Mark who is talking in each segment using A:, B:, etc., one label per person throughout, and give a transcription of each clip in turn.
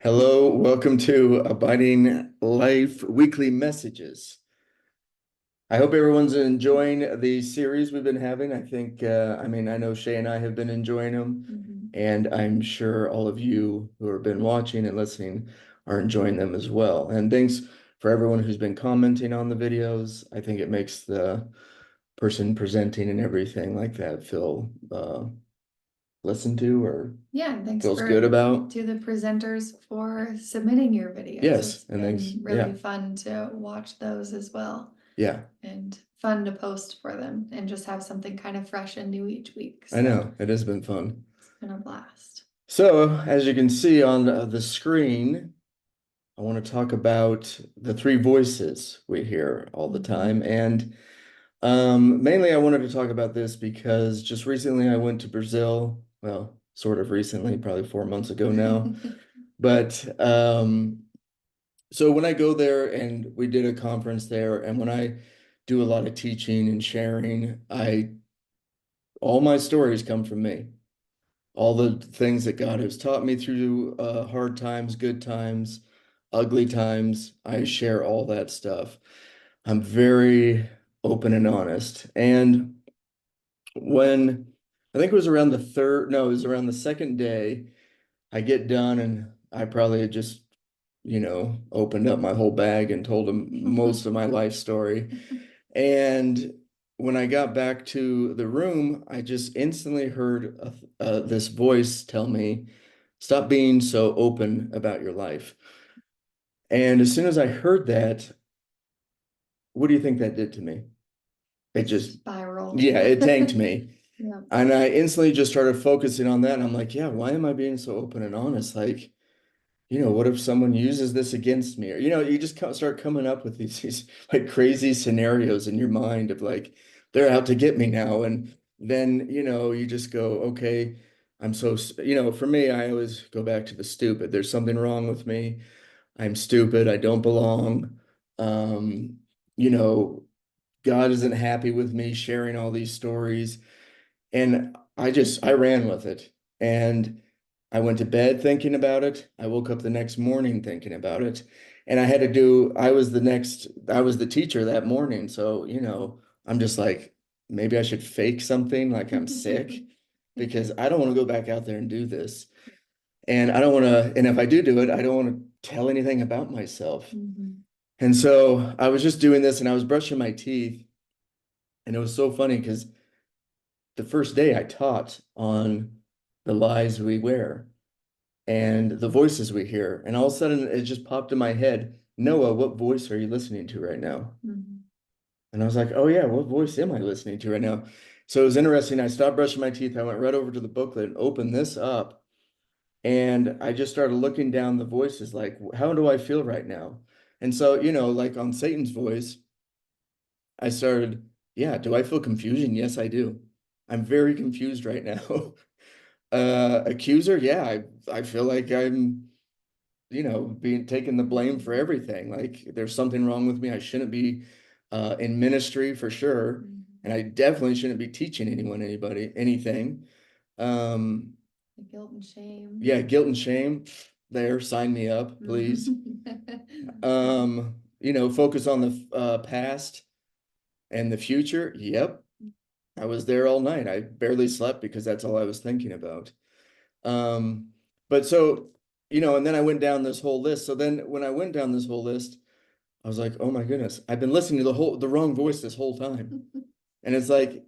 A: Hello, welcome to Abiding Life Weekly Messages. I hope everyone's enjoying the series we've been having. I know Shay and I have been enjoying them,
B: Mhm.
A: and I'm sure all of you who have been watching and listening are enjoying them as well. And thanks for everyone who's been commenting on the videos. I think it makes the person presenting and everything like that feel listened to or
B: Yeah, and thanks
A: feels good
B: for
A: about.
B: to the presenters for submitting your videos.
A: Yes,
B: It's
A: and thanks.
B: been really
A: Yeah,
B: fun to watch those as well
A: yeah.
B: and fun to post for them and just have something kind of fresh and new each week.
A: I
B: So
A: know it has been fun.
B: it's been a blast.
A: So, as you can see on the screen, I want to talk about the three voices we hear all the
B: Mhm.
A: time. And mainly, I wanted to talk about this because just recently I went to Brazil. Well, sort of recently, probably 4 months ago now. But so when I go there and we did a conference there, and when I do a lot of teaching and sharing, all my stories come from me. All the things that God has taught me through hard times, good times, ugly times. I share all that stuff. I'm very open and honest. And when I think it was around the third, no, it was around the second day, I get done and I probably had just, opened up my whole bag and told him most of my life story. And when I got back to the room, I just instantly heard this voice tell me, "Stop being so open about your life." And as soon as I heard that, what do you think that did to me? It just,
B: Spiraled.
A: yeah, it tanked me.
B: Yeah.
A: And I instantly just started focusing on that. And I'm like, yeah, why am I being so open and honest? Like, what if someone uses this against me? Or, you just start coming up with these like crazy scenarios in your mind of like, they're out to get me now. And then, you just go, okay, for me, I always go back to the stupid. There's something wrong with me. I'm stupid. I don't belong. Um, you know, God isn't happy with me sharing all these stories. And I ran with it. And I went to bed thinking about it. I woke up the next morning thinking about it. And I was the teacher that morning. So, I'm just like, maybe I should fake something like I'm sick because I don't want to go back out there and do this. And I don't want to, and if I do it, I don't want to tell anything about myself.
B: Mhm.
A: And so I was just doing this and I was brushing my teeth. And it was so funny because the first day I taught on the lies we wear and the voices we hear. And all of a sudden it just popped in my head, Noah, what voice are you listening to right now?
B: Mhm.
A: And I was like, oh yeah, what voice am I listening to right now? So it was interesting. I stopped brushing my teeth. I went right over to the booklet and opened this up. And I just started looking down the voices like, how do I feel right now? And so, like on Satan's voice, I started, yeah, do I feel confusion? Yes, I do. I'm very confused right now. Accuser, yeah, I feel like I'm, being taking the blame for everything. Like there's something wrong with me. I shouldn't be in ministry for sure.
B: Mhm.
A: And I definitely shouldn't be teaching anybody, anything. Um,
B: The guilt and shame.
A: yeah, guilt and shame. There, sign me up, please.
B: Mhm.
A: Focus on the past and the future. Yep. I was there all night. I barely slept because that's all I was thinking about. Um, but so, and then I went down this whole list. So then when I went down this whole list, I was like, oh my goodness, I've been listening to the wrong voice this whole time. And it's like,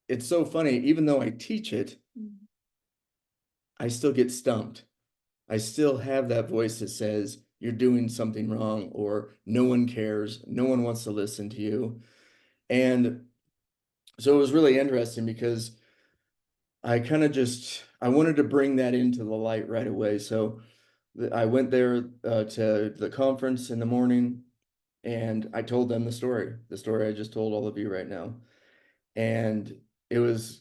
A: it's so funny, even though I teach it, I still get stumped. I still have that voice that says, you're doing something wrong, or no one cares, no one wants to listen to you. And so it was really interesting because I wanted to bring that into the light right away. So I went there to the conference in the morning and I told them the story I just told all of you right now. And it was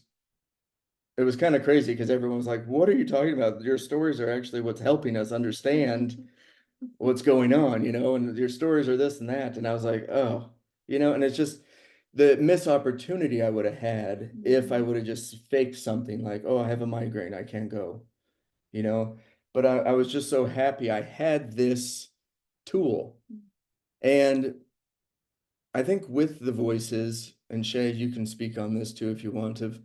A: it was kind of crazy because everyone was like, "What are you talking about? Your stories are actually what's helping us understand what's going on, and your stories are this and that." And I was like, "Oh, and it's just the missed opportunity I would have had if I
B: Mhm.
A: would have just faked something like, "Oh, I have a migraine, I can't go," you know. but I was just so happy I had this tool. And I think with the voices, and Shay, you can speak on this too if you want to,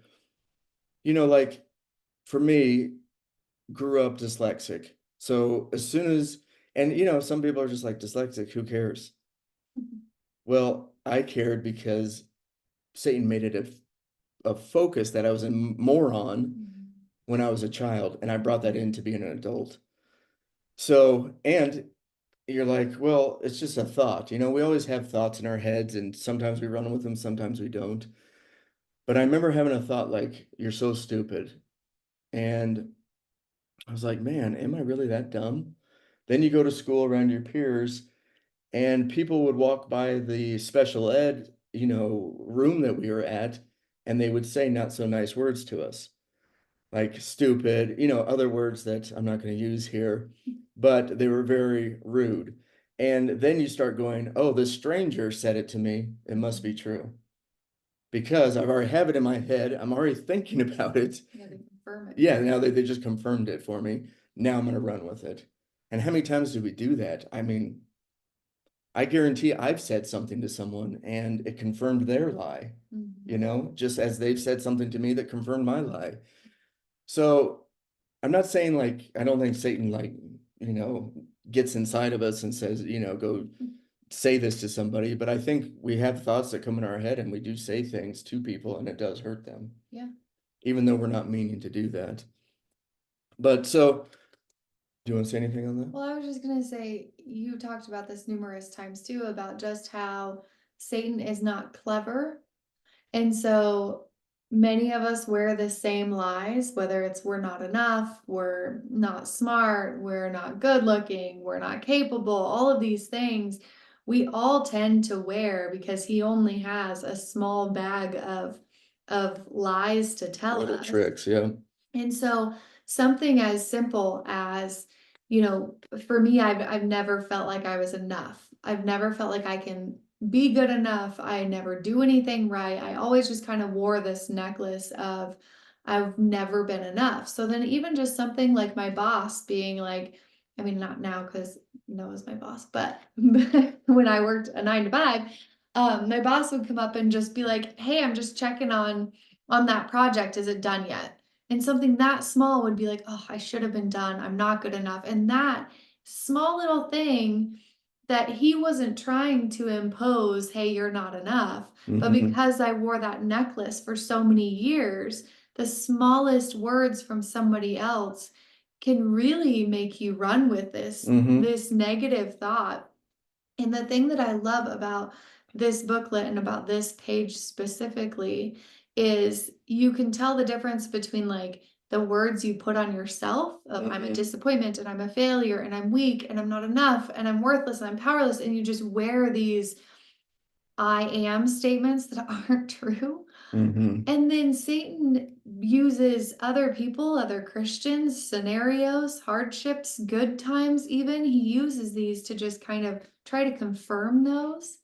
A: like for me, grew up dyslexic. So as soon as, and some people are just like dyslexic, who cares? Well, I cared because Satan made it a focus that I was a moron when I was a child, and I brought that into being an adult. So, and you're like, well, it's just a thought. We always have thoughts in our heads, and sometimes we run with them, sometimes we don't. But I remember having a thought like, you're so stupid. And I was like, man, am I really that dumb? Then you go to school around your peers, and people would walk by the special ed, room that we were at, and they would say not so nice words to us, like stupid, other words that I'm not going to use here, but they were very rude. And then you start going, oh, this stranger said it to me. It must be true. Because I've already have it in my head. I'm already thinking about it.
B: Yeah, to confirm it.
A: Yeah, now they just confirmed it for me. Now I'm going to run with it. And how many times do we do that? I mean, I guarantee I've said something to someone and it confirmed their lie, just as they've said something to me that confirmed my lie. So I'm not saying like, I don't think Satan like, gets inside of us and says, go say this to somebody, but I think we have thoughts that come in our head and we do say things to people and it does hurt them.
B: Yeah.
A: Even though we're not meaning to do that. But so, do you want to say anything on that?
B: Well, I was just gonna say, you talked about this numerous times too, about just how Satan is not clever. And so many of us wear the same lies, whether it's we're not enough, we're not smart, we're not good looking, we're not capable, all of these things we all tend to wear because he only has a small bag of lies to tell
A: Little
B: us.
A: tricks, yeah.
B: And so something as simple as, for me, I've never felt like I was enough. I've never felt like I can be good enough. I never do anything right. I always just kind of wore this necklace of I've never been enough. So then even just something like my boss being like, I mean, not now because Noah's my boss, but when I worked a 9 to 5, my boss would come up and just be like, hey, I'm just checking on that project. Is it done yet? And something that small would be like, oh, I should have been done. I'm not good enough. And that small little thing that he wasn't trying to impose, hey, you're not enough. But because I wore that necklace for so many years, the smallest words from somebody else can really make you run with this negative thought. And the thing that I love about this booklet and about this page specifically is you can tell the difference between like the words you put on yourself of I'm a disappointment and I'm a failure and I'm weak and I'm not enough and I'm worthless and I'm powerless, and you just wear these I am statements that aren't true. And then Satan uses other people, other Christians, scenarios, hardships, good times, even. He uses these to just kind of try to confirm those.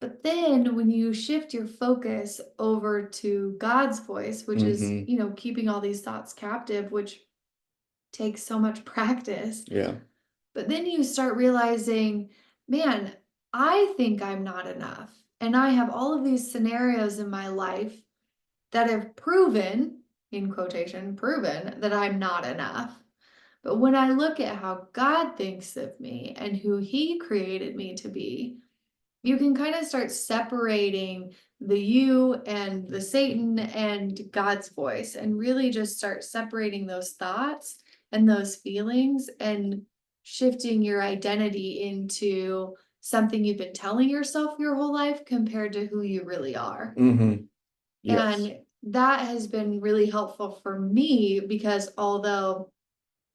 B: But then when you shift your focus over to God's voice, which is, keeping all these thoughts captive, which takes so much practice.
A: Yeah.
B: But then you start realizing, man, I think I'm not enough. And I have all of these scenarios in my life that have proven, in quotation, proven that I'm not enough. But when I look at how God thinks of me and who he created me to be, you can kind of start separating the you and the Satan and God's voice and really just start separating those thoughts and those feelings and shifting your identity into something you've been telling yourself your whole life compared to who you really are.
A: Yes.
B: And that has been really helpful for me because although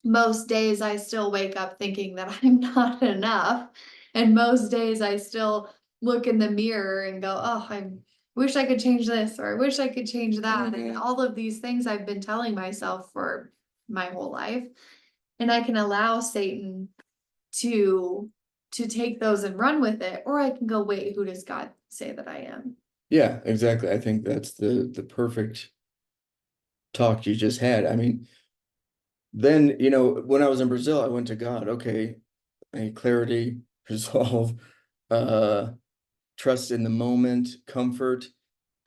B: most days I still wake up thinking that I'm not enough, and most days I still look in the mirror and go, oh, I wish I could change this, or I wish I could change that. And all of these things I've been telling myself for my whole life. And I can allow Satan to take those and run with it, or I can go, wait, who does God say that I am?
A: Yeah, exactly. I think that's the perfect talk you just had. I mean, then, you know, when I was in Brazil, I went to God. Okay, I need clarity, resolve, uh, trust in the moment, comfort.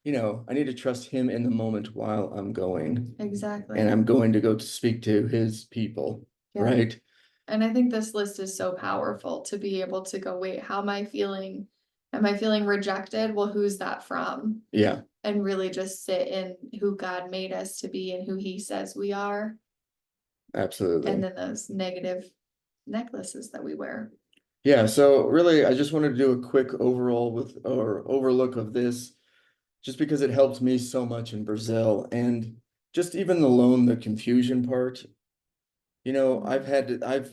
A: You know, I need to trust him in the moment while I'm going. And
B: Exactly.
A: I'm going to go to speak to his people,
B: Yeah.
A: right?
B: And I think this list is so powerful to be able to go, wait, how am I feeling? Am I feeling rejected? Well, who's that from?
A: Yeah,
B: And really just sit in who God made us to be and who he says we are. And
A: absolutely.
B: then those negative necklaces that we wear.
A: Yeah, so really, I just wanted to do a quick overall with or overlook of this, just because it helped me so much in Brazil and just even alone the confusion part. You know, I've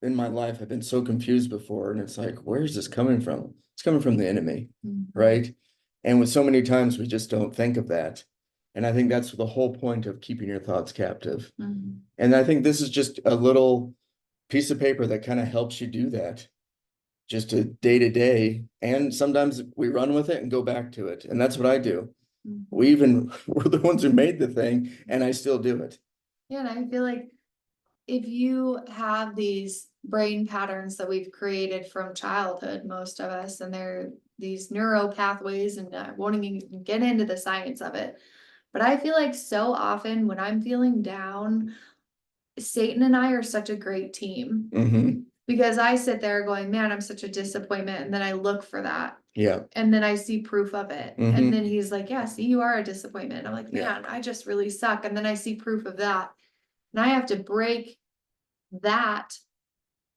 A: in my life, I've been so confused before, and it's like, where is this coming from? It's coming from the enemy,
B: Mhm.
A: right? And with so many times, we just don't think of that. And I think that's the whole point of keeping your thoughts captive.
B: Mhm.
A: And I think this is just a little piece of paper that kind of helps you do that, just a day to day. And sometimes we run with it and go back to it. And that's what I do. We
B: Mhm.
A: even we're the ones who made the thing, and I still do it.
B: Yeah, and I feel like if you have these brain patterns that we've created from childhood, most of us, and they're these neural pathways, and I won't even get into the science of it, but I feel like so often when I'm feeling down, Satan and I are such a great team
A: Hmm.
B: because I sit there going, man, I'm such a disappointment. And then I look for that.
A: Yeah.
B: And then I see proof of it. And then
A: Hmm.
B: he's like, yeah, see, you are a disappointment. And I'm like,
A: Yeah.
B: man, I just really suck. And then I see proof of that. And I have to break that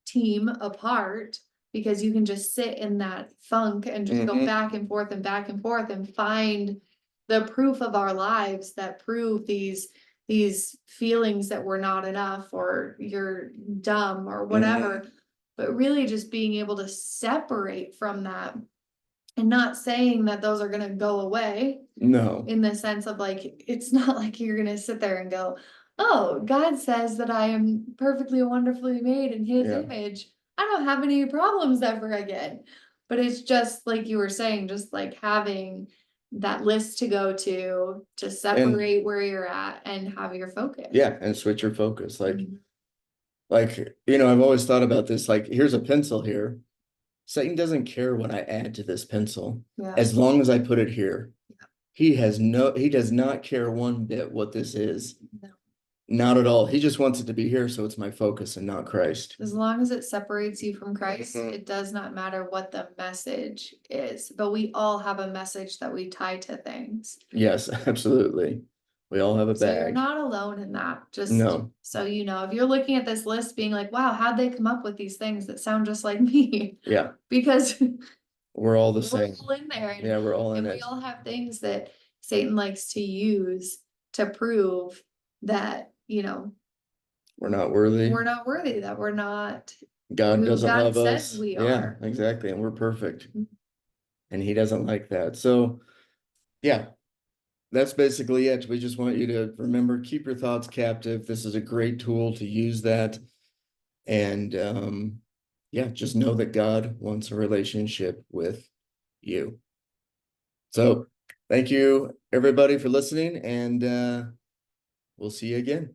B: team apart because you can just sit in that funk and just go
A: Hmm.
B: back and forth and back and forth and find the proof of our lives that prove these feelings that we're not enough or you're dumb or
A: Hmm.
B: whatever, but really just being able to separate from that and not saying that those are going to go away
A: No.
B: in the sense of like, it's not like you're going to sit there and go, oh, God says that I am perfectly and wonderfully made in his
A: Yeah.
B: image. I don't have any problems ever again. But it's just like you were saying, just like having that list to go to
A: And
B: separate where you're at and have your focus.
A: yeah, and switch your focus.
B: Mhm.
A: Like, you know, I've always thought about this, like, here's a pencil here. Satan doesn't care what I add to this pencil
B: Yeah.
A: as long as I put it here. He does not care one bit what this is.
B: No.
A: Not at all. He just wants it to be here, so it's my focus and not Christ.
B: As long as it separates you from Christ,
A: Mhm.
B: it does not matter what the message is. But we all have a message that we tie to things.
A: Yes, absolutely. We all have a
B: So you're
A: bag.
B: not alone in that. Just
A: No.
B: so you know, if you're looking at this list being like, wow, how'd they come up with these things that sound just like me?
A: Yeah,
B: Because
A: we're all the
B: we're
A: same.
B: all in there
A: Yeah, we're all in
B: and we
A: it.
B: all have things that Satan likes to use to prove that,
A: We're not worthy.
B: we're not worthy, that we're not
A: God
B: who
A: doesn't
B: God
A: love
B: says
A: us.
B: we
A: Yeah,
B: are.
A: exactly. And we're perfect.
B: Mm-hmm.
A: And he doesn't like that. So, yeah, that's basically it. We just want you to remember, keep your thoughts captive. This is a great tool to use that. And yeah, just know that God wants a relationship with you. So thank you everybody for listening, and we'll see you again.